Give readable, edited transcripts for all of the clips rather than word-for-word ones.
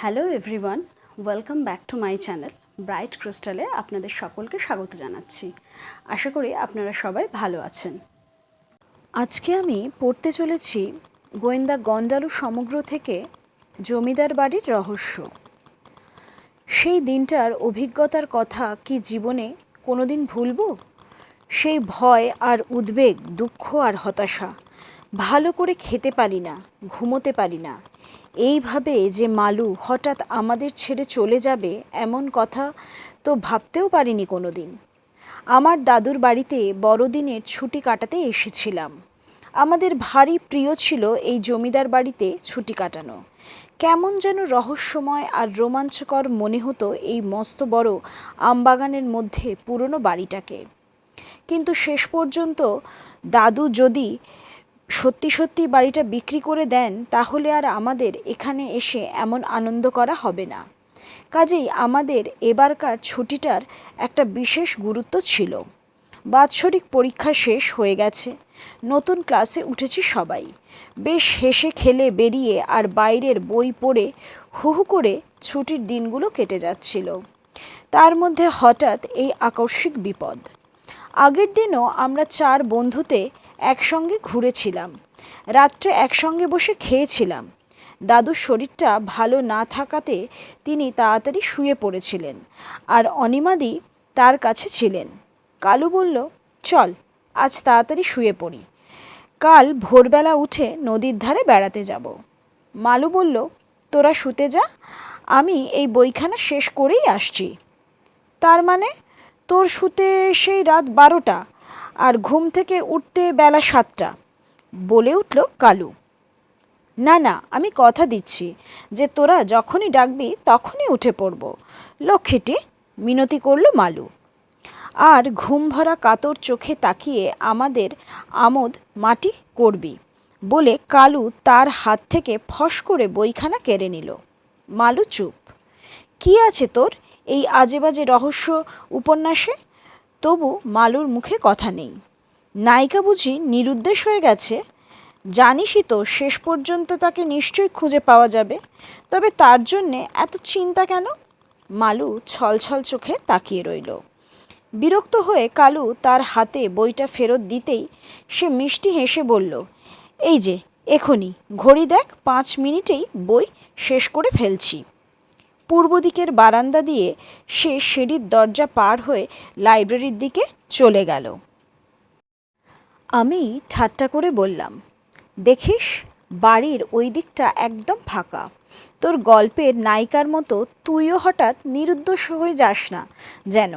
Hello everyone, welcome back to my channel bright ক্রিস্টালে আপনাদের সকলকে স্বাগত জানাচ্ছি। আশা করি আপনারা সবাই ভালো আছেন। আজকে আমি পড়তে চলেছি গোয়েন্দা গন্ডালু সমগ্র থেকে জমিদার বাড়ির রহস্য। সেই দিনটার অভিজ্ঞতার কথা কি জীবনে কোনোদিন ভুলব? সেই ভয় আর উদ্বেগ, দুঃখ আর হতাশা, ভালো করে খেতে পারি না, ঘুমোতে পারি না। এইভাবে যে মালু হঠাৎ আমাদের ছেড়ে চলে যাবে এমন কথা তো ভাবতেও পারিনি কোনো দিন। আমার দাদুর বাড়িতে বড়দিনের ছুটি কাটাতে এসেছিলাম। আমাদের ভারী প্রিয় ছিল এই জমিদার বাড়িতে ছুটি কাটানো। কেমন যেন রহস্যময় আর রোমাঞ্চকর মনে হতো এই মস্ত বড় আমবাগানের মধ্যে পুরনো বাড়িটাকে। কিন্তু শেষ পর্যন্ত দাদু যদি সত্যি সত্যি বাড়িটা বিক্রি করে দেন তাহলে আর আমাদের এখানে এসে এমন আনন্দ করা হবে না। কাজেই আমাদের এবারকার ছুটিটার একটা বিশেষ গুরুত্ব ছিল। বাৎসরিক পরীক্ষা শেষ হয়ে গেছে, নতুন ক্লাসে উঠেছি সবাই। বেশ হেসে খেলে বেরিয়ে আর বাইরের বই পড়ে হু হু করে ছুটির দিনগুলো কেটে যাচ্ছিল। তার মধ্যে হঠাৎ এই আকস্মিক বিপদ। আগের দিনও আমরা 4 বন্ধুতে একসঙ্গে ঘুরেছিলাম, রাত্রে একসঙ্গে বসে খেয়েছিলাম। দাদুর শরীরটা ভালো না থাকাতে তিনি তাড়াতাড়ি শুয়ে পড়েছিলেন আর অনিমাদি তার কাছে ছিলেন। কালু বলল, চল আজ তাড়াতাড়ি শুয়ে পড়ি, কাল ভোরবেলা উঠে নদীর ধারে বেড়াতে যাব। মালু বলল, তোরা শুতে যা, আমি এই বইখানা শেষ করেই আসছি। তার মানে তোর শুতে সেই রাত 12টা আর ঘুম থেকে উঠতে বেলা 7টা, বলে উঠল কালু। না না, আমি কথা দিচ্ছি যে তোরা যখনই ডাকবি তখনই উঠে পড়ব, লক্ষ্মীটি, মিনতি করল মালু। আর ঘুম ভরা কাতর চোখে তাকিয়ে আমাদের আমোদ মাটি করবি বলে কালু তার হাত থেকে ফস করে বইখানা কেড়ে নিল। মালু চুপ। কি আছে তোর এই আজে বাজে রহস্য উপন্যাসে? তবু মালুর মুখে কথা নেই। নায়িকা বুঝি নিরুদ্দেশ হয়ে গেছে? জানিসই তো শেষ পর্যন্ত তাকে নিশ্চয়ই খুঁজে পাওয়া যাবে, তবে তার জন্যে এত চিন্তা কেন? মালু ছলছল চোখে তাকিয়ে রইল। বিরক্ত হয়ে কালু তার হাতে বইটা ফেরত দিতেই সে মিষ্টি হেসে বলল, এই যে এখনই ঘড়ি দেখ, 5 মিনিটেই বই শেষ করে ফেলছি। পূর্ব দিকের বারান্দা দিয়ে সে সিঁড়ির দরজা পার হয়ে লাইব্রেরির দিকে চলে গেল। আমি ঠাট্টা করে বললাম, দেখিস বাড়ির ওই দিকটা একদম ফাঁকা। তোর গল্পের নায়িকার মতো তুইও হঠাৎ নিরুদ্দেশ হয়ে যাস না যেন।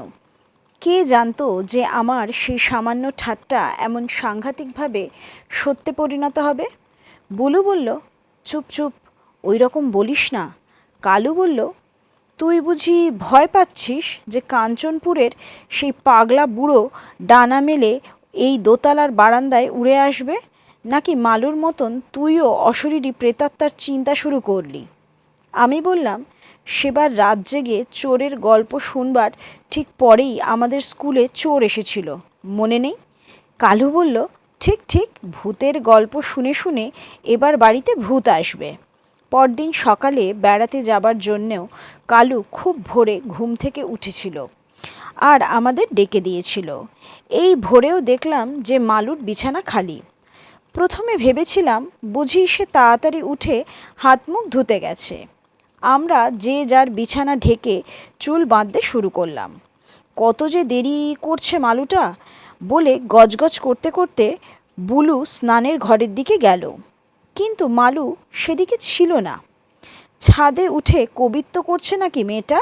কে জানতো যে আমার সেই সামান্য ঠাট্টা এমন সাংঘাতিকভাবে সত্যে পরিণত হবে। বুলু বলল, চুপ চুপ, ওই রকম বলিস না। কালু বলল, তুই বুঝি ভয় পাচ্ছিস যে কাঞ্চনপুরের সেই পাগলা বুড়ো ডানা মেলে এই দোতলার বারান্দায় উড়ে আসবে, নাকি মালুর মতন তুইও অশরীরী প্রেতাত্মার চিন্তা শুরু করলি? আমি বললাম, সেবার রাত জেগে চোরের গল্প শুনবার ঠিক পরেই আমাদের স্কুলে চোর এসেছিল, মনে নেই? কালু বলল, ঠিক ঠিক, ভূতের গল্প শুনে শুনে এবার বাড়িতে ভূত আসবে। পরদিন সকালে বেড়াতে যাবার জন্যেও কালু খুব ভোরে ঘুম থেকে উঠেছিল আর আমাদের ডেকে দিয়েছিল। এই ভোরেও দেখলাম যে মালুর বিছানা খালি। প্রথমে ভেবেছিলাম বুঝি সে তাড়াতাড়ি উঠে হাত মুখ ধুতে গেছে। আমরা যে যার বিছানা ঢেকে চুল বাঁধতে শুরু করলাম। কত যে দেরি করছে মালুটা বলে গজগজ করতে করতে বুলু স্নানের ঘরের দিকে গেল, কিন্তু মালু সেদিকে ছিল না। ছাদে উঠে কবিত্ব করছে নাকি মেয়েটা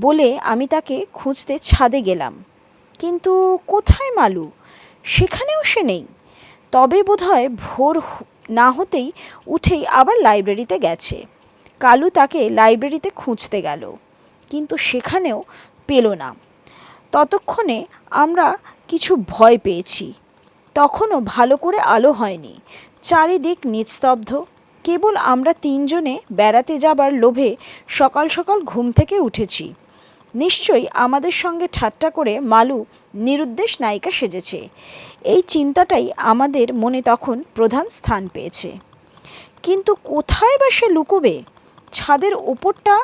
বলে আমি তাকে খুঁজতে ছাদে গেলাম, কিন্তু কোথায় মালু? সেখানেও সে নেই। তবে বোধহয় ভোর না হতেই উঠেই আবার লাইব্রেরিতে গেছে। কালু তাকে লাইব্রেরিতে খুঁজতে গেল, কিন্তু সেখানেও পেল না। ততক্ষণে আমরা কিছু ভয় পেয়েছি। তখনও ভালো করে আলো হয়নি, চারিদিক নিস্তব্ধ। কেবল আমরা 3 জনে বেড়াতে যাবার লোভে সকাল সকাল ঘুম থেকে উঠেছি। নিশ্চয়ই আমাদের সঙ্গে ঠাট্টা করে মালু নিরুদ্দেশ নায়িকা সেজেছে, এই চিন্তাটাই আমাদের মনে তখন প্রধান স্থান পেয়েছে। কিন্তু কোথায় বা সে লুকোবে? ছাদের ওপরটা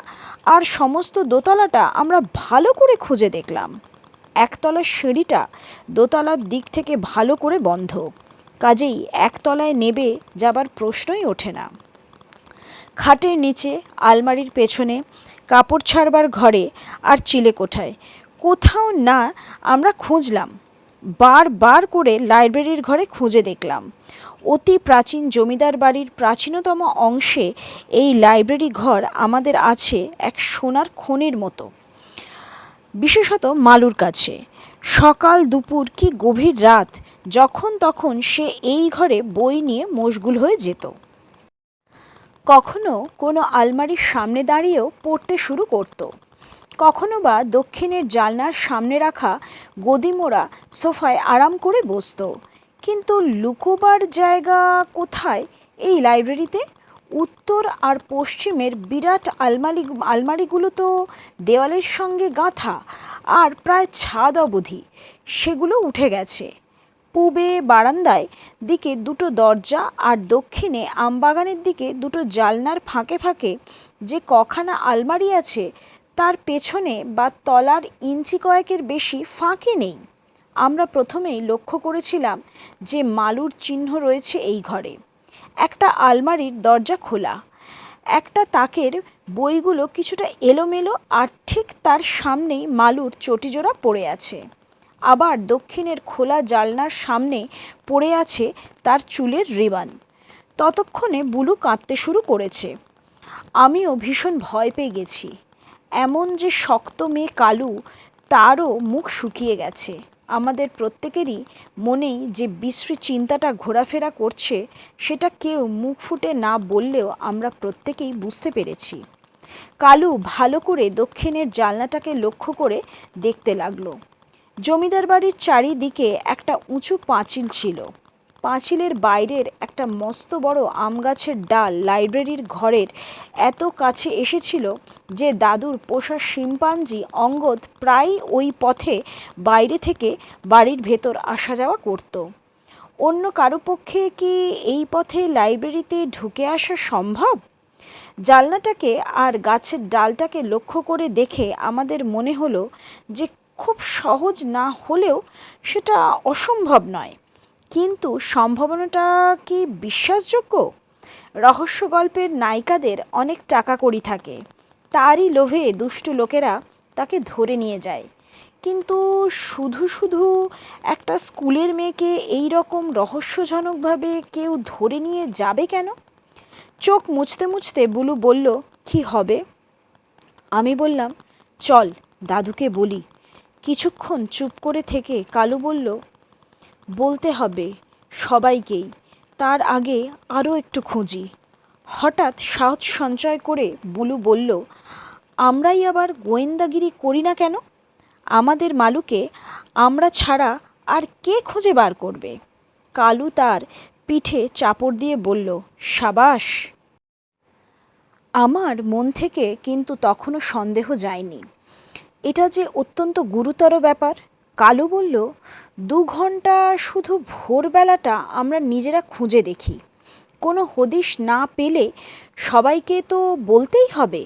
আর সমস্ত দোতলাটা আমরা ভালো করে খুঁজে দেখলাম। একতলার সিঁড়িটা দোতলার দিক থেকে ভালো করে বন্ধ, কাজেই একতলায় নেবে যাবার প্রশ্নই ওঠে না। খাটের নিচে, আলমারির পেছনে, কাপড় ছাড়বার ঘরে আর চিলেকোঠায় কোথাও না আমরা খুঁজলাম। বারবার করে লাইব্রেরির ঘরে খুঁজে দেখলাম। অতি প্রাচীন জমিদার বাড়ির প্রাচীনতম অংশে এই লাইব্রেরি ঘর আমাদের আছে এক সোনার খনির মতো, বিশেষত মালুর কাছে। সকাল দুপুর কি গভীর রাত যখন তখন সে এই ঘরে বই নিয়ে মশগুল হয়ে যেত। কখনো কোনো আলমারির সামনে দাঁড়িয়েও পড়তে শুরু করত, কখনো বা দক্ষিণের জানলার সামনে রাখা গদিমোড়া সোফায় আরাম করে বসত। কিন্তু লুকোবার জায়গা কোথায় এই লাইব্রেরিতে? উত্তর আর পশ্চিমের বিরাট আলমারিগুলো তো দেওয়ালের সঙ্গে গাঁথা আর প্রায় ছাদ অবধি, সেগুলো উঠে গেছে। পূবে বারান্দায় দিকে দুটো দরজা আর দক্ষিণে আমবাগানের দিকে দুটো জালনার ফাঁকে ফাঁকে যে কখানা আলমারি আছে তার পেছনে বা তলার ইঞ্চি কয়েকের বেশি ফাঁকি নেই। আমরা প্রথমেই লক্ষ্য করেছিলাম যে মালুর চিহ্ন রয়েছে এই ঘরে। একটা আলমারির দরজা খোলা, একটা তাকের বইগুলো কিছুটা এলোমেলো আর ঠিক তার সামনেই মালুর চটিজোড়া পড়ে আছে। আবার দক্ষিণের খোলা জালনার সামনে পড়ে আছে তার চুলের রিবান। ততক্ষণে বুলু কাঁদতে শুরু করেছে। আমিও ভীষণ ভয় পেয়ে গেছি। এমন যে শক্ত মেয়ে কালু, তারও মুখ শুকিয়ে গেছে। আমাদের প্রত্যেকেরই মনেই যে বিশ্রী চিন্তাটা ঘোরাফেরা করছে সেটা কেউ মুখ ফুটে না বললেও আমরা প্রত্যেকেই বুঝতে পেরেছি। কালু ভালো করে দক্ষিণের জানলাটাকে লক্ষ্য করে দেখতে লাগলো। জমিদার বাড়ির চারিদিকে একটা উঁচু পাঁচিল ছিল। পাঁচিলের বাইরের একটা মস্ত বড় আম গাছের ডাল লাইব্রেরির ঘরের এত কাছে এসেছিল যে দাদুর পোষা শিম্পাঞ্জি অঙ্গদ প্রায় ওই পথে বাইরে থেকে বাড়ির ভেতর আসা যাওয়া করত। অন্য কারো পক্ষে কি এই পথে লাইব্রেরিতে ঢুকে আসা সম্ভব? জানলাটাকে আর গাছের ডালটাকে লক্ষ্য করে দেখে আমাদের মনে হলো যে খুব সহজ না হলেও সেটা অসম্ভব নয়। কিন্তু সম্ভাবনাটা কি বিশ্বাসযোগ্য? রহস্য গল্পের নায়িকাদের অনেক টাকা কড়ি থাকে, তারই লোভে দুষ্টু লোকেরা তাকে ধরে নিয়ে যায়। কিন্তু শুধু শুধু একটা স্কুলের মেয়েকে এই রকম রহস্যজনকভাবে কেউ ধরে নিয়ে যাবে কেন? চোখ মুছতে মুছতে বুলু বলল, কি হবে? আমি বললাম, চল দাদুকে বলি। কিছুক্ষণ চুপ করে থেকে কালু বলল, বলতে হবে সবাইকেই, তার আগে আরও একটু খুঁজি। হঠাৎ সাহস সঞ্চয় করে বুলু বলল, আমরাই আবার গোয়েন্দাগিরি করি না কেন? আমাদের মালুকে আমরা ছাড়া আর কে খুঁজে বার করবে? কালু তার পিঠে চাপড় দিয়ে বলল, সাবাস। আমার মন থেকে কিন্তু তখনও সন্দেহ যায়নি। এটা যে অত্যন্ত গুরুতর ব্যাপার। কালু বলল, 2 ঘন্টা শুধু ভোরবেলাটা আমরা নিজেরা খুঁজে দেখি। কোনো হদিশ না পেলে সবাইকে তো বলতেই হবে।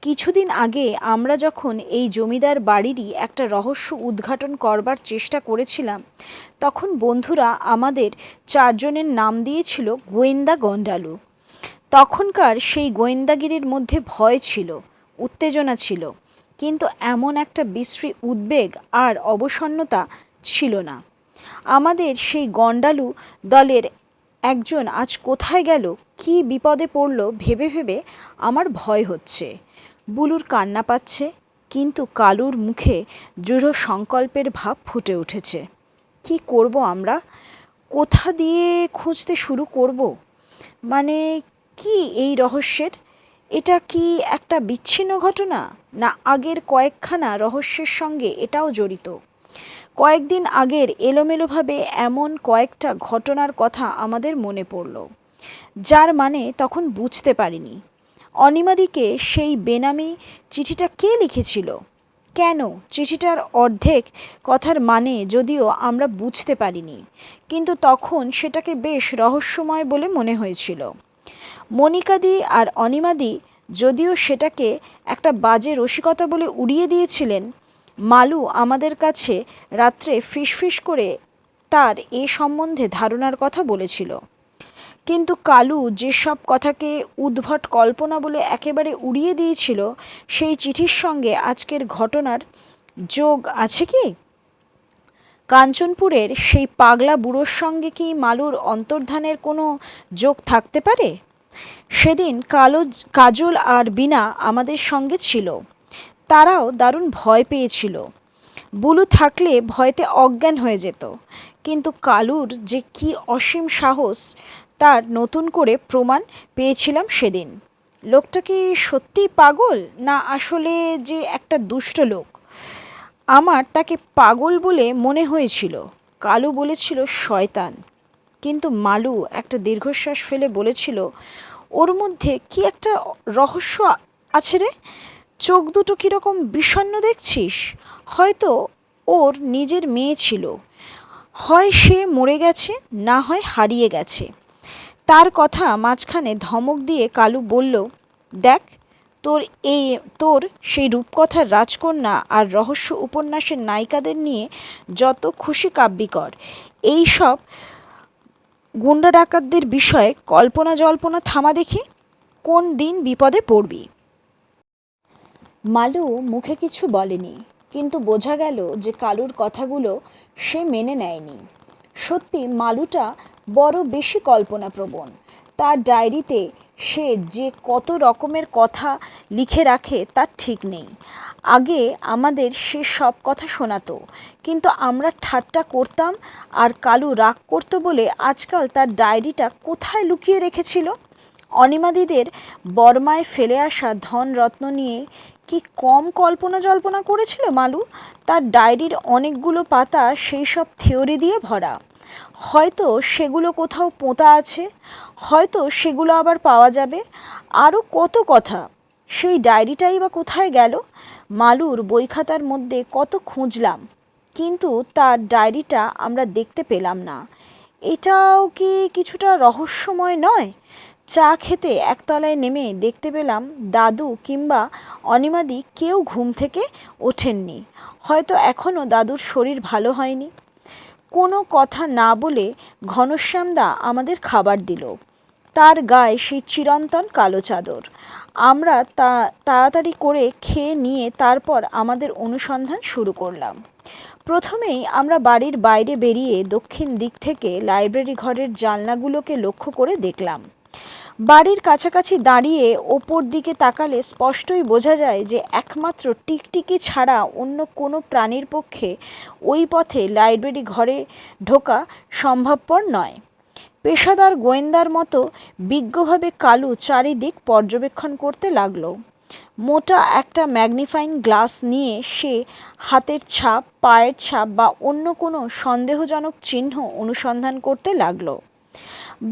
কিছুদিন আগে আমরা যখন এই জমিদার বাড়িরই একটা রহস্য উদ্ঘাটন করবার চেষ্টা করেছিলাম, তখন বন্ধুরা আমাদের 4 জনের নাম দিয়েছিল গোয়েন্দা গন্ডালু। তখনকার সেই গোয়েন্দাগিরির মধ্যে ভয় ছিল, উত্তেজনা ছিল, কিন্তু এমন একটা বিশ্রী উদ্বেগ আর অবসন্নতা ছিল না। আমাদের সেই গন্ডালু দলের একজন আজ কোথায় গেল, কী বিপদে পড়ল ভেবে ভেবে আমার ভয় হচ্ছে। বুলুর কান্না পাচ্ছে, কিন্তু কালুর মুখে দৃঢ় সংকল্পের ভাব ফুটে উঠেছে। কি করব আমরা? কোথা দিয়ে খুঁজতে শুরু করব? মানে কি এই রহস্যের? এটা কি একটা বিচ্ছিন্ন ঘটনা, না আগের কয়েকখানা রহস্যের সঙ্গে এটাও জড়িত? কয়েকদিন আগের এলোমেলোভাবে এমন কয়েকটা ঘটনার কথা আমাদের মনে পড়ল, যার মানে তখন বুঝতে পারিনি। অনিমাদিকে সেই বেনামি চিঠিটা কে লিখেছিল? কেন? চিঠিটার অর্ধেক কথার মানে যদিও আমরা বুঝতে পারিনি, কিন্তু তখন সেটাকে বেশ রহস্যময় বলে মনে হয়েছিল। মনিকাদি আর অনিমাদি যদিও সেটাকে একটা বাজে রসিকতা বলে উড়িয়ে দিয়েছিলেন, মালু আমাদের কাছে রাত্রে ফিসফিস করে তার এ সম্বন্ধে ধারণার কথা বলেছিল। কিন্তু কালু যেসব কথাকে উদ্ভট কল্পনা বলে একেবারে উড়িয়ে দিয়েছিল, সেই চিঠির সঙ্গে আজকের ঘটনার যোগ আছে কি? কাঞ্চনপুরের সেই পাগলা বুড়োর সঙ্গে কি মালুর অন্তর্ধানের কোনো যোগ থাকতে পারে? সেদিন কাজল আর বীণা আমাদের সঙ্গে ছিল। তারাও দারুণ ভয় পেয়েছিল। বুলু থাকলে ভয়তে অজ্ঞান হয়ে যেত। কিন্তু কালুর যে কি অসীম সাহস তার নতুন করে প্রমাণ পেয়েছিলাম সেদিন। লোকটা কি সত্যিই পাগল, না আসলে যে একটা দুষ্ট লোক? আমার তাকে পাগল বলে মনে হয়েছিল। কালু বলেছিল শয়তান। কিন্তু মালু একটা দীর্ঘশ্বাস ফেলে বলেছিল, ওর মধ্যে কি একটা রহস্য আছে রে। চোখ দুটো কীরকম বিষণ্ণ দেখছিস? হয়তো ওর নিজের মেয়ে ছিল, হয় সে মরে গেছে, না হয় হারিয়ে গেছে। তার কথা মাঝখানে ধমক দিয়ে কালু বলল, দেখ, তোর সেই রূপকথার রাজকন্যা আর রহস্য উপন্যাসের নায়িকাদের নিয়ে যত খুশি কাব্যি কর, এই সব গুন্ডা ডাকাতদের বিষয়ে কল্পনা জল্পনা থামা দেখি, কোন দিন বিপদে পড়বি। মালু মুখে কিছু বলেনি, কিন্তু বোঝা গেল যে কালুর কথাগুলো সে মেনে নেয়নি। সত্যি মালুটা বড় বেশি কল্পনাপ্রবণ। তার ডায়েরিতে সে যে কত রকমের কথা লিখে রাখে তার ঠিক নেই। আগে আমাদের সে সব কথা শোনাতো, কিন্তু আমরা ঠাট্টা করতাম আর কালু রাগ করতো বলে আজকাল তার ডায়েরিটা কোথায় লুকিয়ে রেখেছিল। অনিমাদিদের বর্মায় ফেলে আসা ধন রত্ন নিয়ে কি কম কল্পনা জল্পনা করেছিল মালু? তার ডায়েরির অনেকগুলো পাতা সেই সব থিওরি দিয়ে ভরা। হয়তো সেগুলো কোথাও পোঁতা আছে, হয়তো সেগুলো আবার পাওয়া যাবে। আরও কত কথা। সেই ডায়েরিটাই বা কোথায় গেল? মালুর বই খাতার মধ্যে কত খুঁজলাম, কিন্তু তার ডায়েরিটা আমরা দেখতে পেলাম না। এটাও কি কিছুটা রহস্যময় নয়? চা খেতে একতলায় নেমে দেখতে পেলাম দাদু কিংবা অনিমাদি কেউ ঘুম থেকে ওঠেননি। হয়তো এখনও দাদুর শরীর ভালো হয়নি। কোনো কথা না বলে ঘনশ্যামদা আমাদের খাবার দিল। তার গায়ে সেই চিরন্তন কালো চাদর। আমরা তাড়াতাড়ি করে খেয়ে নিয়ে তারপর আমাদের অনুসন্ধান শুরু করলাম। প্রথমেই আমরা বাড়ির বাইরে বেরিয়ে দক্ষিণ দিক থেকে লাইব্রেরি ঘরের জানলাগুলোকে লক্ষ্য করে দেখলাম। বাড়ির কাছাকাছি দাঁড়িয়ে ওপর দিকে তাকালে স্পষ্টই বোঝা যায় যে একমাত্র টিকটিকি ছাড়া অন্য কোনো প্রাণীর পক্ষে ওই পথে লাইব্রেরি ঘরে ঢোকা সম্ভবপর নয়। পেশাদার গোয়েন্দার মতো বিজ্ঞভাবে কালু চারিদিক পর্যবেক্ষণ করতে লাগলো। মোটা একটা ম্যাগনিফাইং গ্লাস নিয়ে সে হাতের ছাপ, পায়ের ছাপ বা অন্য কোনো সন্দেহজনক চিহ্ন অনুসন্ধান করতে লাগলো।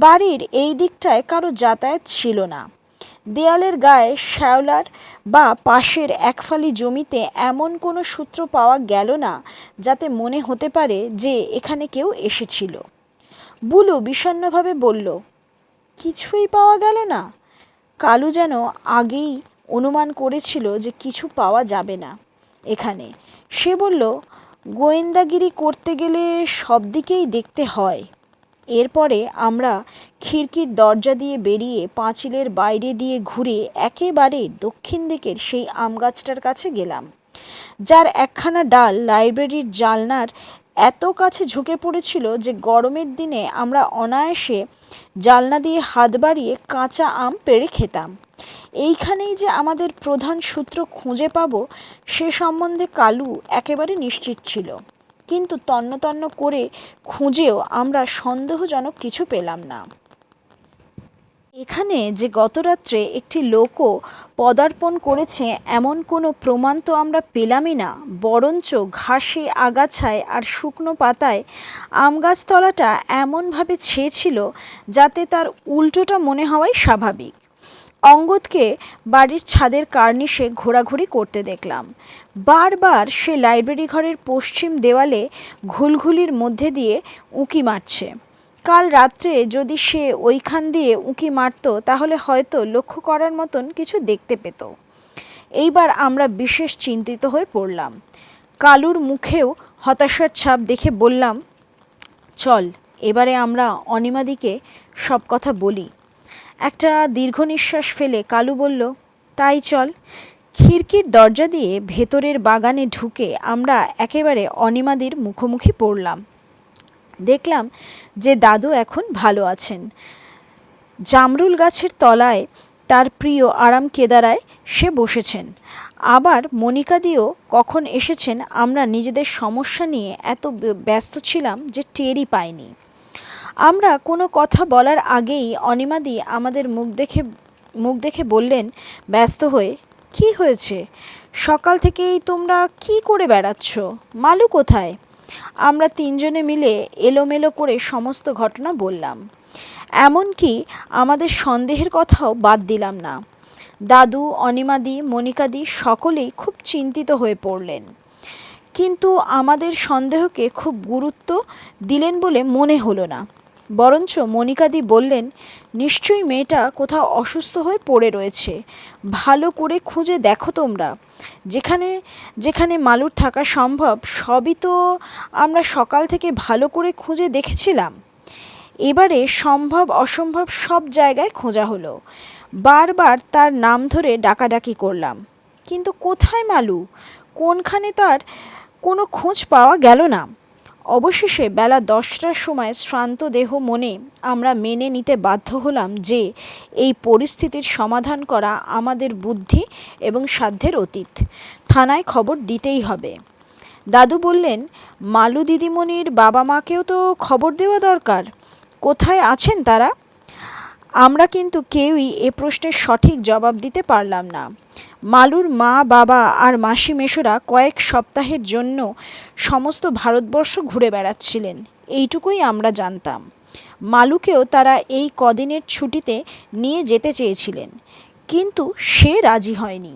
বাড়ির এই দিকটায় কারো যাতায়াত ছিল না। দেয়ালের গায়ে শ্যাওলার বা পাশের একফালি জমিতে এমন কোনো সূত্র পাওয়া গেল না যাতে মনে হতে পারে যে এখানে কেউ এসেছিল। বুলু বিষণ্ণভাবে বলল, কিছুই পাওয়া গেল না। কালু যেন আগেই অনুমান করেছিল যে কিছু পাওয়া যাবে না এখানে। সে বলল, গোয়েন্দাগিরি করতে গেলে সব দিকেই দেখতে হয়। এরপরে আমরা খিড়কির দরজা দিয়ে বেরিয়ে পাঁচিলের বাইরে দিয়ে ঘুরে একেবারে দক্ষিণ দিকের সেই আম গাছটার কাছে গেলাম, যার একখানা ডাল লাইব্রেরির জানলার এত কাছে ঝুঁকে পড়েছিল যে গরমের দিনে আমরা অনায়াসে জানলা দিয়ে হাত বাড়িয়ে কাঁচা আম পেড়ে খেতাম। এইখানেই যে আমাদের প্রধান সূত্র খুঁজে পাব সে সম্বন্ধে কালু একেবারে নিশ্চিত ছিল। কিন্তু তন্ন তন্ন করে খুঁজেও আমরা সন্দেহজনক কিছু পেলাম না। এখানে যে গতরাত্রে একটি লোকও পদার্পণ করেছে এমন কোনো প্রমাণ তো আমরা পেলামই না, বরঞ্চ ঘাসে, আগাছায় আর শুকনো পাতায় আম গাছতলাটা এমনভাবে ছেয়েছিল যাতে তার উল্টোটা মনে হওয়াই স্বাভাবিক। অঙ্গদকে বাড়ির ছাদের কার্নিশে ঘোরাঘুরি করতে দেখলাম। বারবার সে লাইব্রেরি ঘরের পশ্চিম দেওয়ালে ঘুলঘুলির মধ্যে দিয়ে উঁকি মারছে। কাল রাত্রে যদি সে ওইখান দিয়ে উঁকি মারত তাহলে হয়তো লক্ষ্য করার মতন কিছু দেখতে পেত। এইবার আমরা বিশেষ চিন্তিত হয়ে পড়লাম। কালুর মুখেও হতাশার ছাপ দেখে বললাম, চল এবারে আমরা অনিমাদিকে সব কথা বলি। একটা দীর্ঘ নিঃশ্বাস ফেলে কালু বলল, তাই চল। খিড়কির দরজা দিয়ে ভেতরের বাগানে ঢুকে আমরা একেবারে অনিমাদির মুখোমুখি পড়লাম। দেখলাম যে দাদু এখন ভালো আছেন। জামরুল গাছের তলায় তার প্রিয় আরাম কেদারায় সে বসেছেন। আবার মনিকাদিও কখন এসেছেন আমরা নিজেদের সমস্যা নিয়ে এত ব্যস্ত ছিলাম যে টেরই পাইনি। আমরা কোনো কথা বলার আগেই অনিমাদি আমাদের মুখ দেখে বললেন ব্যস্ত হয়ে, কি হয়েছে? সকাল থেকেই তোমরা কি করে বেড়াচ্ছ? মালু কোথায়? আমরা তিনজনে মিলে এলোমেলো করে সমস্ত ঘটনা বললাম। এমনকি আমাদের সন্দেহের কথাও বাদ দিলাম না। দাদু, অনিমাদি, মনিকাদি সকলেই খুব চিন্তিত হয়ে পড়লেন, কিন্তু আমাদের সন্দেহকে খুব গুরুত্ব দিলেন বলে মনে হলো না। বরঞ্চ মনিকাদি বললেন, নিশ্চয়ই মেয়েটা কোথাও অসুস্থ হয়ে পড়ে রয়েছে, ভালো করে খুঁজে দেখো তোমরা। যেখানে যেখানে মালুর থাকা সম্ভব সবই তো আমরা সকাল থেকে ভালো করে খুঁজে দেখেছিলাম। এবারে সম্ভব অসম্ভব সব জায়গায় খোঁজা হলো। বারবার তার নাম ধরে ডাকাডাকি করলাম, কিন্তু কোথায় মালু? কোনখানে তার কোনো খোঁজ পাওয়া গেল না। অবশেষে বেলা 10টার সময় শ্রান্ত দেহ মনে আমরা মেনে নিতে বাধ্য হলাম যে এই পরিস্থিতির সমাধান করা আমাদের বুদ্ধি এবং সাধ্যের অতীত। থানায় খবর দিতেই হবে। দাদু বললেন, মালু দিদিমণির বাবা মাকেও তো খবর দেওয়া দরকার। কোথায় আছেন তারা? আমরা কিন্তু কেউই এ প্রশ্নের সঠিক জবাব দিতে পারলাম না। মালুর মা, বাবা আর মাসি মেশোরা কয়েক সপ্তাহের জন্য সমস্ত ভারতবর্ষ ঘুরে বেড়াচ্ছিলেন, এইটুকুই আমরা জানতাম। মালুকেও তারা এই কদিনের ছুটিতে নিয়ে যেতে চেয়েছিলেন, কিন্তু সে রাজি হয়নি।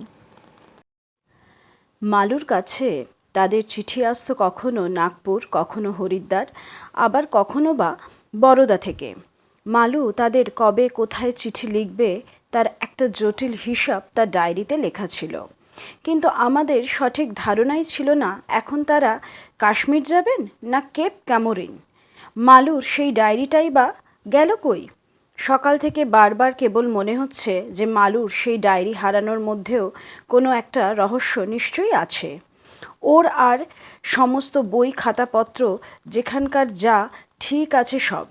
মালুর কাছে তাদের চিঠি আসতো কখনো নাগপুর, কখনো হরিদ্বার, আবার কখনো বা বরোদা থেকে। মালু তাদের কবে কোথায় চিঠি লিখবে তার একটা জটিল হিসাব তার ডায়েরিতে লেখা ছিল, কিন্তু আমাদের সঠিক ধারণাই ছিল না এখন তারা কাশ্মীর যাবেন না কেপ ক্যামোরিন। মালুর সেই ডায়েরিটাই বা গেল কই? সকাল থেকে বারবার কেবল মনে হচ্ছে যে মালুর সেই ডায়েরি হারানোর মধ্যেও কোনো একটা রহস্য নিশ্চয়ই আছে। ওর আর সমস্ত বই খাতাপত্র যেখানকার যা ঠিক আছে সব,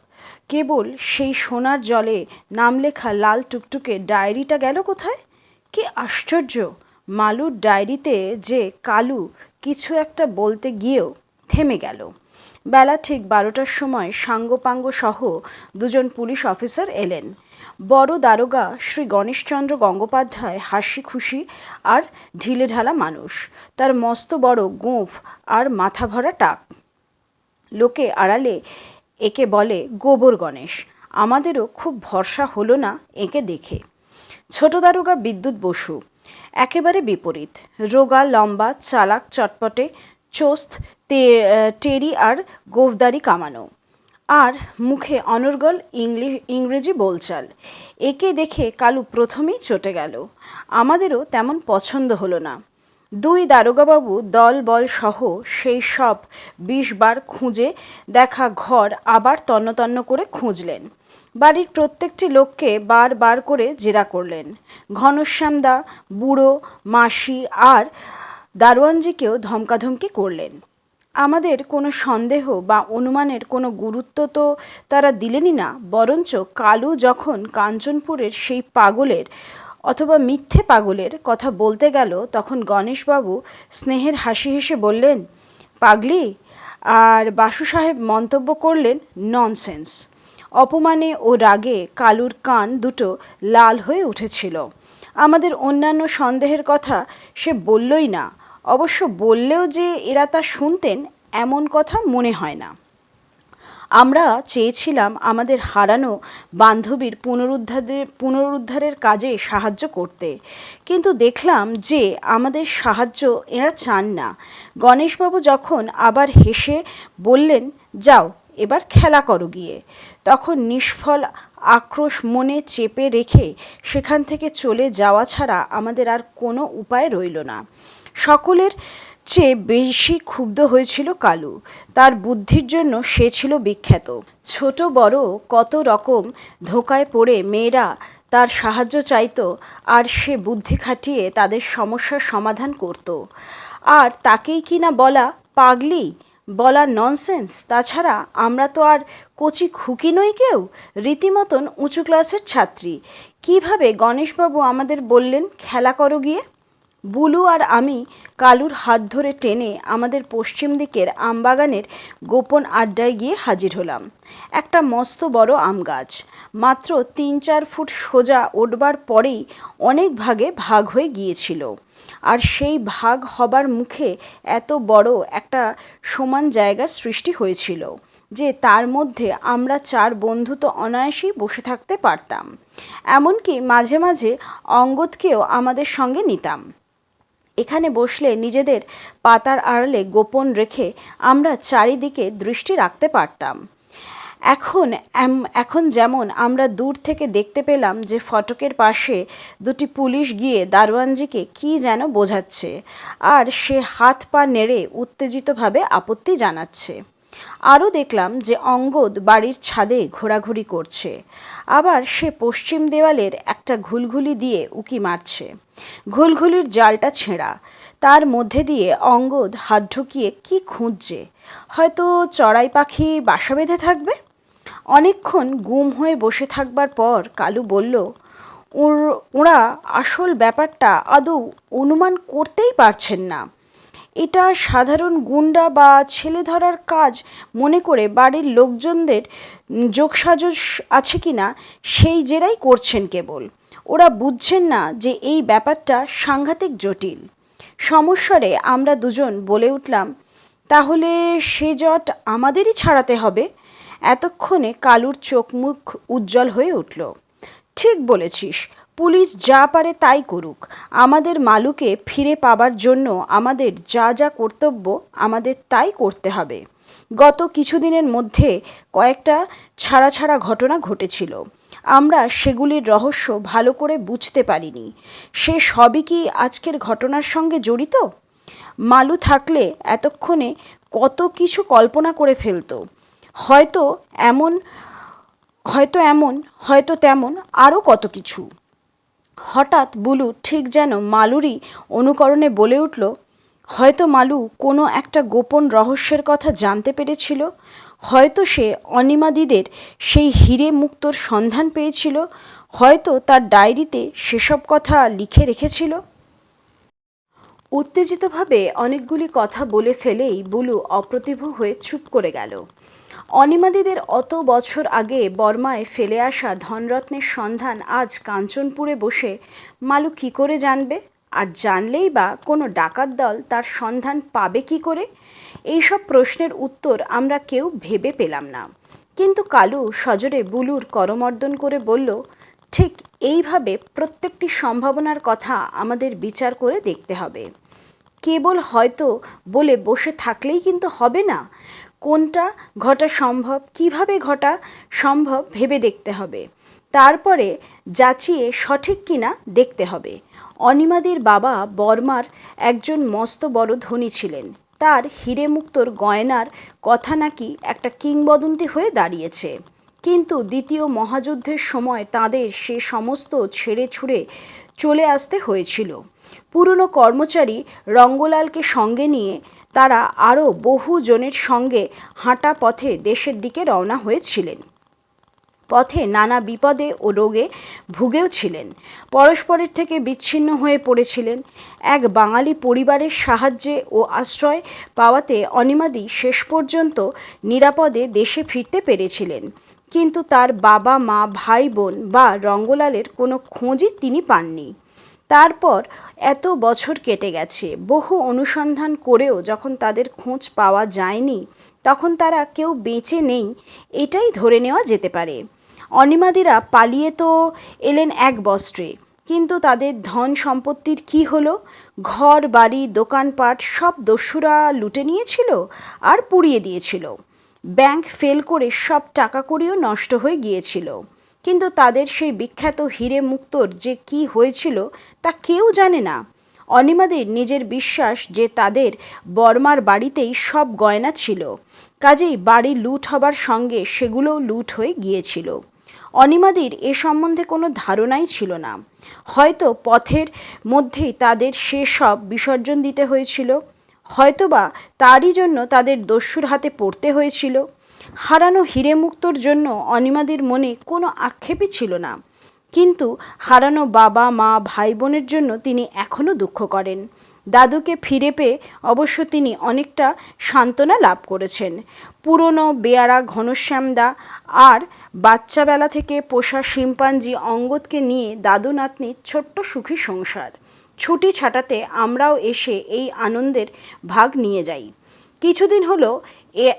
কেবল সেই সোনার জলে নাম লেখা লাল টুকটুকে ডায়েরিটা গেল কোথায়? কি আশ্চর্য! মালুর ডায়েরিতে যে কালু কিছু একটা বলতে গিয়েও থেমে গেল। বেলা ঠিক 12টার সময় সাঙ্গপাঙ্গ সহ দুজন পুলিশ অফিসার এলেন। বড় দারোগা শ্রী গণেশচন্দ্র গঙ্গোপাধ্যায় হাসি খুশি আর ঢিলেঢালা মানুষ। তার মস্ত বড় গোঁফ আর মাথা ভরা টাক। লোকে আড়ালে একে বলে গোবর গণেশ। আমাদেরও খুব ভরসা হলো না একে দেখে। ছোট দারোগা বিদ্যুৎ বসু একেবারে বিপরীত, রোগা, লম্বা, চালাক, চটপটে, চোস্ত, টেরি আর গোঁফদাড়ি কামানো, আর মুখে অনর্গল ইংরেজি বোলচাল। একে দেখে কালু প্রথমেই চটে গেল। আমাদেরও তেমন পছন্দ হলো না। দুই দারোগাবাবু দল বল সহ সেই সব 20 বার খুঁজে দেখা ঘর আবার তন্ন করে খুঁজলেন। বাড়ির প্রত্যেকটি লোককে বার করে জেরা করলেন। ঘনশ্যামদা, বুড়ো, মাসি আর দারোয়ানজিকেও ধমকাধমকি করলেন। আমাদের কোনো সন্দেহ বা অনুমানের কোনো গুরুত্ব তো তারা দিলেনই না, বরঞ্চ কালু যখন কাঞ্চনপুরের সেই পাগলের অথবা মিথ্যে পাগলের কথা বলতে গেল তখন গণেশবাবু স্নেহের হাসি হেসে বললেন, পাগলি? আর বাসু সাহেব মন্তব্য করলেন, ননসেন্স। অপমানে ও রাগে কালুর কান দুটো লাল হয়ে উঠেছিল। আমাদের অন্যান্য সন্দেহের কথা সে বললই না। অবশ্য বললেও যে এরা তা শুনতেন এমন কথা মনে হয় না। আমরা চেয়েছিলাম আমাদের হারানো বান্ধবীর পুনরুদ্ধারের কাজে সাহায্য করতে, কিন্তু দেখলাম যে আমাদের সাহায্য এরা চান না। গণেশবাবু যখন আবার হেসে বললেন, যাও এবার খেলা করো গিয়ে। তখন নিষ্ফল আক্রোশ মনে চেপে রেখে সেখান থেকে চলে যাওয়া ছাড়া আমাদের আর কোনো উপায় রইল না। সকলের চেয়ে বেশি ক্ষুব্ধ হয়েছিল কালু। তার বুদ্ধির জন্য সে ছিল বিখ্যাত। ছোট বড় কত রকম ধোঁকায় পড়ে মেয়েরা তার সাহায্য চাইতো, আর সে বুদ্ধি খাটিয়ে তাদের সমস্যার সমাধান করত। আর তাকেই কিনা বলা পাগলি, বলা ননসেন্স। তাছাড়া আমরা তো আর কচি খুকি নই কেউ, রীতিমতন উঁচু ক্লাসের ছাত্রী। কিভাবে গণেশবাবু আমাদের বললেন খেলা করো গিয়ে? বুলু আর আমি কালুর হাত ধরে টেনে আমাদের পশ্চিম দিকের আমবাগানের গোপন আড্ডায় গিয়ে হাজির হলাম। একটা মস্ত বড় আম গাছ, মাত্র 3-4 ফুট সোজা ওঠবার পরেই অনেক ভাগে ভাগ হয়ে গিয়েছিল। আর সেই ভাগ হবার মুখে এত বড় একটা সমান জায়গার সৃষ্টি হয়েছিল যে তার মধ্যে আমরা 4 বন্ধু তো অনায়াসেই বসে থাকতে পারতাম। এমনকি মাঝে মাঝে অঙ্গদকেও আমাদের সঙ্গে নিতাম। এখানে বসলে নিজেদের পাতার আড়ালে গোপন রেখে আমরা চারিদিকে দৃষ্টি রাখতে পারতাম। এখন যেমন আমরা দূর থেকে দেখতে পেলাম যে ফটকের পাশে 2টি পুলিশ গিয়ে দারোয়ানজিকে কী যেন বোঝাচ্ছে, আর সে হাত পা নেড়ে উত্তেজিতভাবে আপত্তি জানাচ্ছে। আরও দেখলাম যে অঙ্গদ বাড়ির ছাদে ঘোরাঘুরি করছে, আবার সে পশ্চিম দেওয়ালের একটা ঘুলঘুলি দিয়ে উকি মারছে। ঘুলঘুলির জালটা ছেঁড়া, তার মধ্যে দিয়ে অঙ্গদ হাত ঢুকিয়ে কী খুঁজছে, হয়তো চড়াই পাখি বাসা বেঁধে থাকবে। অনেকক্ষণ গুম হয়ে বসে থাকবার পর কালু বলল, ওরা আসল ব্যাপারটা আদৌ অনুমান করতেই পারছেন না। এটা সাধারণ গুন্ডা বা ছেলে ধরার কাজ মনে করে বাড়ির লোকজনদের যোগসাজশ আছে কিনা সেই জেরাই করছেন কেবল। ওরা বুঝছেন না যে এই ব্যাপারটা সাংঘাতিক জটিল। সমস্বরে আমরা দুজন বলে উঠলাম, তাহলে সে জট আমাদেরই ছাড়াতে হবে। এতক্ষণে কালুর চোখ মুখ উজ্জ্বল হয়ে উঠল। ঠিক বলেছিস, পুলিশ যা পারে তাই করুক। আমাদের মালুকে ফিরে পাবার জন্য আমাদের যা যা কর্তব্য আমাদের তাই করতে হবে। গত কিছুদিনের মধ্যে কয়েকটা ছাড়া ছাড়া ঘটনা ঘটেছিল। আমরা সেগুলির রহস্য ভালো করে বুঝতে পারিনি। সে সবই কি আজকের ঘটনার সঙ্গে জড়িত? মালু থাকলে এতক্ষণে কত কিছু কল্পনা করে ফেলত। হয়তো এমন, হয়তো তেমন, আরও কত কিছু। হঠাৎ বুলু ঠিক যেন মালুরই অনুকরণে বলে উঠল, হয়তো মালু কোনো একটা গোপন রহস্যের কথা জানতে পেরেছিল। হয়তো সে অনিমাদিদের সেই হিরে মুক্তোর সন্ধান পেয়েছিল। হয়তো তার ডায়েরিতে সেসব কথা লিখে রেখেছিল। উত্তেজিতভাবে অনেকগুলি কথা বলে ফেলেই বুলু অপ্রতিভ হয়ে চুপ করে গেল। অনিমাদিদের অত বছর আগে বর্মায় ফেলে আসা ধনরত্নের সন্ধান আজ কাঞ্চনপুরে বসে মালু কী করে জানবে? আর জানলেই বা কোনো ডাকাত দল তার সন্ধান পাবে কি করে? এইসব প্রশ্নের উত্তর আমরা কেউ ভেবে পেলাম না। কিন্তু কালু সজোরে বুলুর করমর্দন করে বলল, ঠিক এইভাবে প্রত্যেকটি সম্ভাবনার কথা আমাদের বিচার করে দেখতে হবে। কেবল হয়তো বলে বসে থাকলেই কিন্তু হবে না। কোনটা ঘটা সম্ভব, কিভাবে ঘটা সম্ভব ভেবে দেখতে হবে। তারপরে যাচিয়ে সঠিক কিনা দেখতে হবে। অনিমাদির বাবা বর্মার একজন মস্ত বড় ধনী ছিলেন। তার হিরে মুক্তোর গয়নার কথা নাকি একটা কিংবদন্তি হয়ে দাঁড়িয়েছে। কিন্তু দ্বিতীয় মহাযুদ্ধের সময় তাদের সে সমস্ত ছেড়ে ছুড়ে চলে আসতে হয়েছিল। পুরনো কর্মচারী রঙ্গলালকে সঙ্গে নিয়ে তারা আরও বহু জনের সঙ্গে হাঁটা পথে দেশের দিকে রওনা হয়েছিলেন। পথে নানা বিপদে ও রোগে ভুগেও ছিলেন। পরস্পরের থেকে বিচ্ছিন্ন হয়ে পড়েছিলেন। এক বাঙালি পরিবারের সাহায্যে ও আশ্রয় পাওয়াতে অনিমাদি শেষ পর্যন্ত নিরাপদে দেশে ফিরতে পেরেছিলেন। কিন্তু তার বাবা মা ভাই বোন বা রঙ্গলালের কোনো খোঁজই তিনি পাননি। তারপর এত বছর কেটে গেছে, বহু অনুসন্ধান করেও যখন তাদের খোঁজ পাওয়া যায়নি, তখন তারা কেউ বেঁচে নেই এটাই ধরে নেওয়া যেতে পারে। অনিমাদিরা পালিয়ে তো এলেন এক বস্ত্রে, কিন্তু তাদের ধন সম্পত্তির কী হলো? ঘর বাড়ি দোকানপাট সব দস্যুরা লুটে নিয়েছিল আর পুড়িয়ে দিয়েছিল। ব্যাংক ফেল করে সব টাকা কড়িও নষ্ট হয়ে গিয়েছিল। কিন্তু তাদের সেই বিখ্যাত হীরে মুক্তোর যে কি হয়েছিল তা কেউ জানে না। অনিমাদের নিজের বিশ্বাস যে তাদের বর্মার বাড়িতেই সব গয়না ছিল, কাজেই বাড়ি লুট হবার সঙ্গে সেগুলোও লুট হয়ে গিয়েছিল। অনিমাদির এ সম্বন্ধে কোনো ধারণাই ছিল না। হয়তো পথের মধ্যেই তাদের সে সব বিসর্জন দিতে হয়েছিল, হয়তোবা তারই জন্য তাদের দস্যুর হাতে পড়তে হয়েছিল। হারানো হীরে মুক্তোর জন্য অনিমাদির মনে কোনো আক্ষেপই ছিল না, কিন্তু হারানো বাবা মা ভাই বোনের জন্য তিনি এখনও দুঃখ করেন। দাদুকে ফিরে পেয়ে অবশ্য তিনি অনেকটা সান্ত্বনা লাভ করেছেন। পুরনো বেয়ারা ঘনশ্যামদা আর বাচ্চাবেলা থেকে পোষা শিম্পাঞ্জি অঙ্গদকে নিয়ে দাদু নাতনির ছোট্ট সুখী সংসার। ছুটি ছাটাতে আমরাও এসে এই আনন্দের ভাগ নিয়ে যাই। কিছুদিন হলো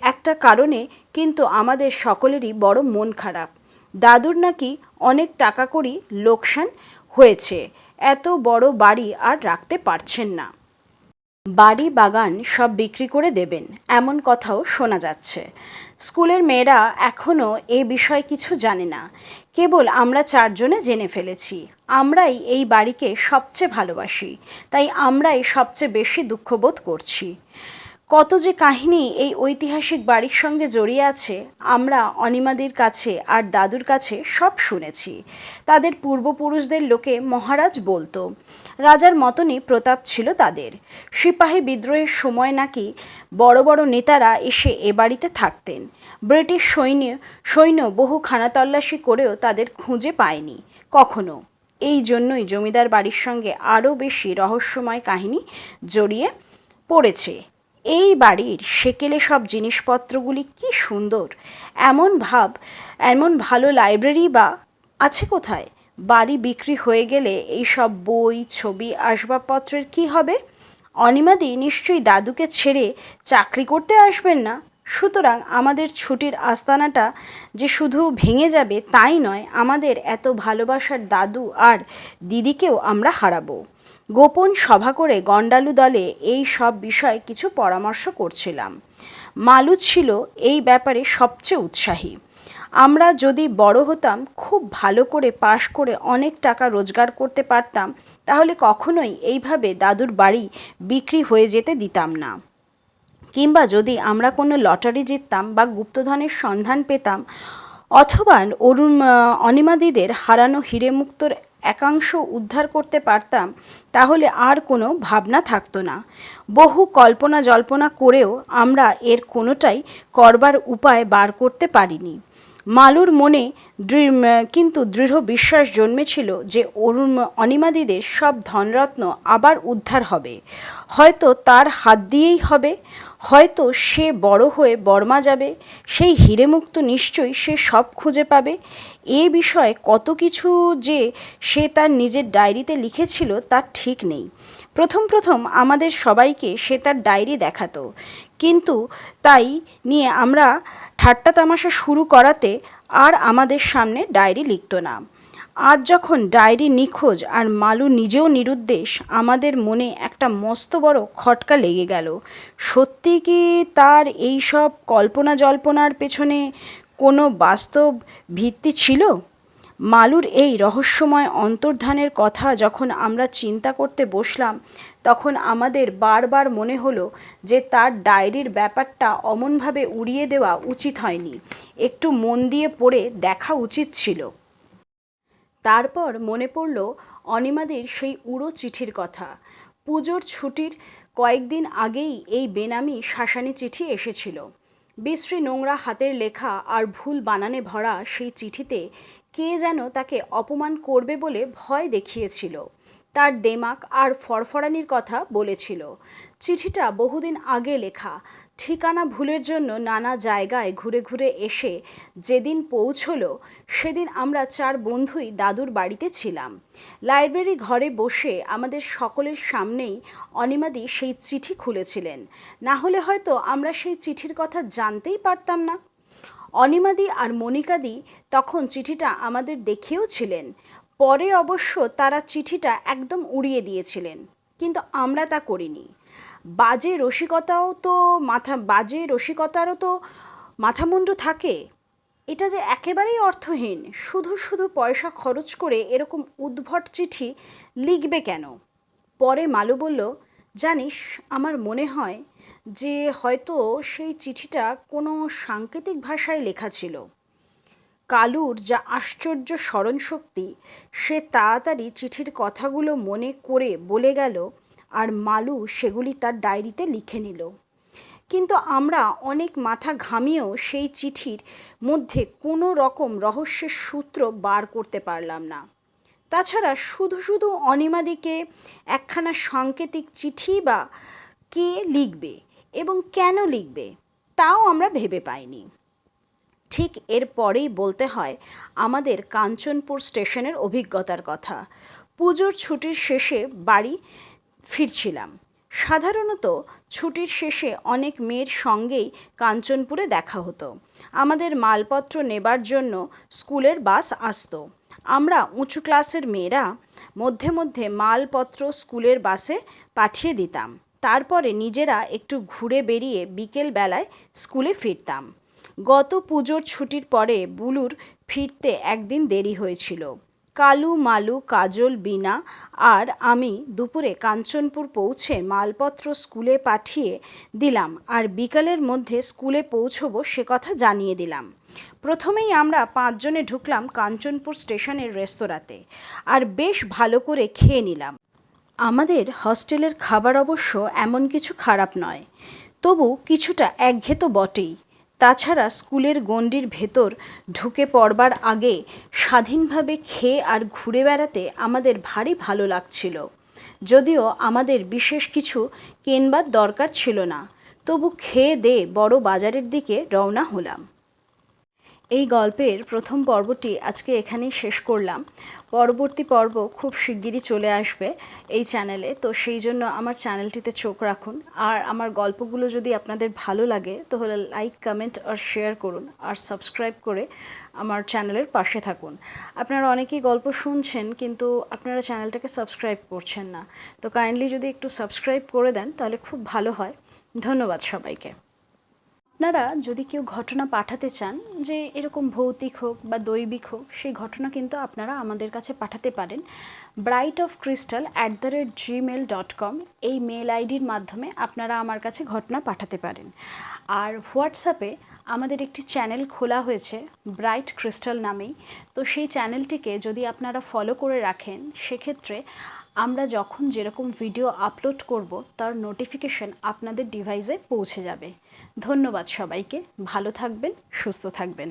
একটা কারণে কিন্তু আমাদের সকলেরই বড় মন খারাপ। দাদুর নাকি অনেক টাকা কড়ি লোকসান হয়েছে, এত বড় বাড়ি আর রাখতে পারছেন না। বাড়ি বাগান সব বিক্রি করে দেবেন এমন কথাও শোনা যাচ্ছে। স্কুলের মেয়েরা এখনও এ বিষয়ে কিছু জানে না, কেবল আমরা চারজনে জেনে ফেলেছি। আমরাই এই বাড়িকে সবচেয়ে ভালোবাসি, তাই আমরাই সবচেয়ে বেশি দুঃখবোধ করছি। কত যে কাহিনী এই ঐতিহাসিক বাড়ির সঙ্গে জড়িয়ে আছে আমরা অনিমাদির কাছে আর দাদুর কাছে সব শুনেছি। তাদের পূর্বপুরুষদের লোকে মহারাজ বলতো। রাজার মতনই প্রতাপ ছিল তাদের। সিপাহী বিদ্রোহের সময় নাকি বড় বড় নেতারা এসে এ বাড়িতে থাকতেন। ব্রিটিশ সৈন্য বহু খানাতল্লাশি করেও তাদের খুঁজে পায়নি কখনো। এই জন্যই জমিদার বাড়ির সঙ্গে আরও বেশি রহস্যময় কাহিনী জড়িয়ে পড়েছে। এই বাড়ির সেকেলে সব জিনিসপত্রগুলি কি সুন্দর! এমন ভালো লাইব্রেরি বা আছে কোথায়? বাড়ি বিক্রি হয়ে গেলে এই সব বই ছবি আসবাবপত্রের কি হবে? অনিমাদি নিশ্চয়ই দাদুকে ছেড়ে চাকরি করতে আসবেন না। সুতরাং আমাদের ছুটির আস্তানাটা যে শুধু ভেঙে যাবে তাই নয়, আমাদের এত ভালোবাসার দাদু আর দিদিকেও আমরা হারাবো। গোপন সভা করে গন্ডালু দলে এই সব বিষয়ে কিছু পরামর্শ করছিলাম। মালু ছিল এই ব্যাপারে সবচেয়ে উৎসাহী। আমরা যদি বড় হতাম, খুব ভালো করে পাশ করে অনেক টাকা রোজগার করতে পারতাম, তাহলে কখনোই এইভাবে দাদুর বাড়ি বিক্রি হয়ে যেতে দিতাম না। কিংবা যদি আমরা কোনো লটারি জিততাম বা গুপ্তধনের সন্ধান পেতাম, অথবা অনিমাদিদের হারানো হীরে মুক্তোর একাংশ উদ্ধার করতে পারতাম, তাহলে আর কোনো ভাবনা থাকতো না। বহু কল্পনা জল্পনা করেও আমরা এর কোনোটাই করবার উপায় বার করতে পারিনি। মালুর মনে কিন্তু দৃঢ় বিশ্বাস জন্মেছিল যে অনিমাদিদের সব ধনরত্ন আবার উদ্ধার হবে। হয়তো তার হাত দিয়েই হবে, হয়তো সে বড় হয়ে বর্মা যাবে, সেই হীরেমুক্ত নিশ্চয়ই সে সব খুঁজে পাবে। এ বিষয়ে কত কিছু যে সে তার নিজের ডায়েরিতে লিখেছিল তার ঠিক নেই। প্রথম আমাদের সবাইকে সে তার ডায়েরি দেখাতো, কিন্তু তাই নিয়ে আমরা ঠাট্টা তামাশা শুরু করাতে আর আমাদের সামনে ডায়েরি লিখত না। আজ যখন ডায়েরি নিখোঁজ আর মালু নিজেও নিরুদ্দেশ, আমাদের মনে একটা মস্ত বড় খটকা লেগে গেল। সত্যি কি তার এই সব কল্পনা জল্পনার পেছনে কোনো বাস্তব ভিত্তি ছিল? মালুর এই রহস্যময় অন্তর্ধানের কথা যখন আমরা চিন্তা করতে বসলাম, তখন আমাদের বারবার মনে হলো যে তার ডায়েরির ব্যাপারটা অমনভাবে উড়িয়ে দেওয়া উচিত হয়নি, একটু মন দিয়ে পড়ে দেখা উচিত ছিল। তারপর মনে পড়ল অনিমাদের সেই উড়ো চিঠির কথা। পুজোর ছুটির কয়েকদিন আগেই এই বেনামি শাসানি চিঠি এসেছিল। বিশ্রী নোংরা হাতের লেখা আর ভুল বানানে ভরা সেই চিঠিতে কে যেন তাকে অপমান করবে বলে ভয় দেখিয়েছিল। তার দেমাক আর ফরফরানির কথা বলেছিল। চিঠিটা বহুদিন আগে লেখা, ঠিকানা ভুলের জন্য নানা জায়গায় ঘুরে ঘুরে এসে যেদিন পৌঁছলো, সেদিন আমরা চার বন্ধুই দাদুর বাড়িতে ছিলাম। লাইব্রেরি ঘরে বসে আমাদের সকলের সামনেই অনিমাদি সেই চিঠি খুলেছিলেন, না হলে হয়তো আমরা সেই চিঠির কথা জানতেই পারতাম না। অনিমাদি আর মনিকাদি তখন চিঠিটা আমাদের দেখিয়েও ছিলেন। পরে অবশ্য তারা চিঠিটা একদম উড়িয়ে দিয়েছিলেন, কিন্তু আমরা তা করিনি। বাজে রসিকতারও তো মাথামুন্ডু থাকে? এটা যে একেবারেই অর্থহীন। শুধু শুধু পয়সা খরচ করে এরকম উদ্ভট চিঠি লিখবে কেন? পরে মালু বলল, জানিস, আমার মনে হয় যে হয়তো সেই চিঠিটা কোনো সাংকেতিক ভাষায় লেখা ছিল। কালুর যা আশ্চর্য স্মরণশক্তি, সে তাড়াতাড়ি চিঠির কথাগুলো মনে করে বলে গেল, আর মালু সেগুলি তার ডায়েরিতে লিখে নিল। কিন্তু আমরা অনেক মাথা ঘামিয়েও সেই চিঠির মধ্যে কোনো রকম রহস্যের সূত্র বার করতে পারলাম না। তাছাড়া শুধু শুধু অনিমাদিকে একখানা সাংকেতিক চিঠি বা কে লিখবে এবং কেন লিখবে, তাও আমরা ভেবে পাইনি। ঠিক এর পরেই বলতে হয় আমাদের কাঞ্চনপুর স্টেশনের অভিজ্ঞতার কথা। পুজোর ছুটির শেষে বাড়ি ফিরছিলাম। সাধারণত ছুটির শেষে অনেক মেয়ের সঙ্গেই কাঞ্চনপুরে দেখা হতো। আমাদের মালপত্র নেবার জন্য স্কুলের বাস আসতো। আমরা উঁচু ক্লাসের মেয়েরা মধ্যে মধ্যে মালপত্র স্কুলের বাসে পাঠিয়ে দিতাম। তারপরে নিজেরা একটু ঘুরে বেরিয়ে বিকেল বেলায় স্কুলে ফিরতাম। গত পুজোর ছুটির পরে বুলুর ফিরতে একদিন দেরি হয়েছিল। কালু, মালু, কাজল, বিনা আর আমি দুপুরে কাঞ্চনপুর পৌঁছে মালপত্র স্কুলে পাঠিয়ে দিলাম আর বিকালের মধ্যে স্কুলে পৌঁছবো সে কথা জানিয়ে দিলাম। প্রথমেই আমরা 5 জনে ঢুকলাম কাঞ্চনপুর স্টেশনের রেস্তোরাঁতে আর বেশ ভালো করে খেয়ে নিলাম। আমাদের হস্টেলের খাবার অবশ্য এমন কিছু খারাপ নয়, তবু কিছুটা একঘেয়ে তো বটেই। তাছাড়া স্কুলের গণ্ডির ভেতর ঢুকে পড়বার আগে স্বাধীনভাবে খেয়ে আর ঘুরে বেড়াতে আমাদের ভারী ভালো লাগছিল। যদিও আমাদের বিশেষ কিছু কেনবার দরকার ছিল না, তবু খেয়ে দিয়ে বড় বাজারের দিকে রওনা হলাম। এই গল্পের প্রথম পর্বটি আজকে এখানেই শেষ করলাম। পরবর্তী পর্ব খুব শিগগিরই চলে আসবে এই চ্যানেলে, তো সেই জন্য আমার চ্যানেলটিতে চোখ রাখুন। আর আমার গল্পগুলো যদি আপনাদের ভালো লাগে তাহলে লাইক, কমেন্ট আর শেয়ার করুন, আর সাবস্ক্রাইব করে আমার চ্যানেলের পাশে থাকুন। আপনারা অনেকেই গল্প শুনছেন কিন্তু আপনারা চ্যানেলটাকে সাবস্ক্রাইব করছেন না, তো কাইন্ডলি যদি একটু সাবস্ক্রাইব করে দেন তাহলে খুব ভালো হয়। ধন্যবাদ সবাইকে। আপনারা যদি কেউ ঘটনা পাঠাতে চান, যে এরকম ভৌতিক হোক বা দৈবিক হোক, সেই ঘটনা কিন্তু আপনারা আমাদের কাছে পাঠাতে পারেন brightofcrystal@gmail.com এই মেল আইডির মাধ্যমে আপনারা আমার কাছে ঘটনা পাঠাতে পারেন। আর হোয়াটসঅ্যাপে আমাদের একটি চ্যানেল খোলা হয়েছে ব্রাইট ক্রিস্টাল নামেই, তো সেই চ্যানেলটিকে যদি আপনারা ফলো করে রাখেন সেক্ষেত্রে আমরা যখন যেরকম ভিডিও আপলোড করব তার নোটিফিকেশন আপনাদের ডিভাইসে পৌঁছে যাবে। ধন্যবাদ সবাইকে, ভালো থাকবেন, সুস্থ থাকবেন।